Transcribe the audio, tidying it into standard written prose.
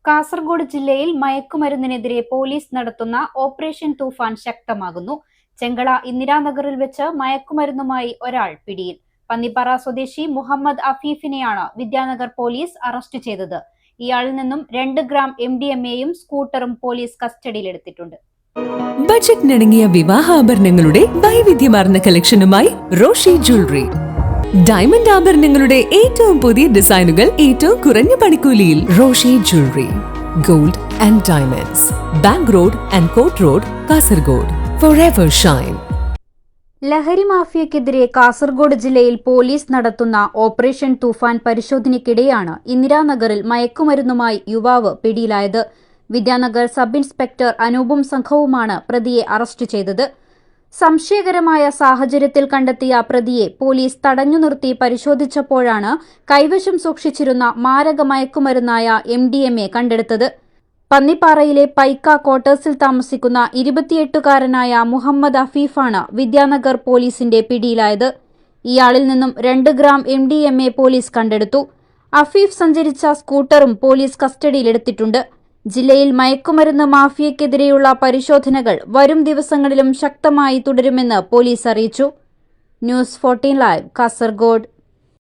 കാസർഗോഡ് ജില്ലയിൽ മയക്കുമരുന്നിനെതിരെ പോലീസ് നടത്തുന്ന ഓപ്പറേഷൻ തൂഫാൻ ശക്തമാകുന്നു. ചെങ്കള ഇന്ദിരാനഗറിൽ വെച്ച് മയക്കുമരുന്നുമായി ഒരാൾ പിടിയിൽ. പന്നിപ്പാറ സ്വദേശി മുഹമ്മദ് അഫീഫിനെയാണ് വിദ്യാനഗർ പോലീസ് അറസ്റ്റ് ചെയ്തത്. ഇയാളിൽ നിന്നും 2 ഗ്രാം MDMA-യും സ്കൂട്ടറും പോലീസ് കസ്റ്റഡിയിലെടുത്തിട്ടുണ്ട്. ബജറ്റിനിണങ്ങിയ വിവാഹാഭരണങ്ങളുടെ വൈവിധ്യമാർന്ന കളക്ഷനുമായി റോഷി ജ്വല്ലറി. ഡയമണ്ട് ആഭരണങ്ങളുടെ ഏറ്റവും പുതിയ ഡിസൈനുകൾ ഏറ്റവും കുറഞ്ഞ പണിക്കൂലിയിൽ. Roshi jewellery, gold and diamonds, bank road and കോട്ട് റോഡ്, കാസർഗോഡ്. Forever shine. ലഹരി മാഫിയക്കെതിരെ കാസർഗോഡ് ജില്ലയിൽ പോലീസ് നടത്തുന്ന ഓപ്പറേഷൻ തൂഫാൻ പരിശോധനയ്ക്കിടെയാണ് ഇന്ദിരാനഗറിൽ മയക്കുമരുന്നുമായി യുവാവ് പിടിയിലായത്. വിദ്യാനഗർ സബ് ഇൻസ്പെക്ടർ അനൂപും സംഘവുമാണ് പ്രതിയെ അറസ്റ്റ് ചെയ്തത്. സംശയകരമായ സാഹചര്യത്തിൽ കണ്ടെത്തിയ പ്രതിയെ പോലീസ് തടഞ്ഞു നിർത്തി പരിശോധിച്ചപ്പോഴാണ് കൈവശം സൂക്ഷിച്ചിരുന്ന മാരക മയക്കുമരുന്നായ MDMA കണ്ടെടുത്തത്. പന്നിപ്പാറയിലെ പൈക്ക ക്വാർട്ടേഴ്സിൽ താമസിക്കുന്ന 28-കാരനായ മുഹമ്മദ് അഫീഫാണ് വിദ്യാനഗർ പോലീസിന്റെ പിടിയിലായത്. ഇയാളിൽ നിന്നും 2 ഗ്രാം MDMA പോലീസ് കണ്ടെടുത്തു. അഫീഫ് സഞ്ചരിച്ച സ്കൂട്ടറും പോലീസ് കസ്റ്റഡിയിലെടുത്തിട്ടുണ്ട്. ജില്ലയിൽ മയക്കുമരുന്ന് മാഫിയക്കെതിരെയുള്ള പരിശോധനകൾ വരും ദിവസങ്ങളിലും ശക്തമായി തുടരുമെന്ന് പോലീസ് അറിയിച്ചു. News 14 live, Kasaragod.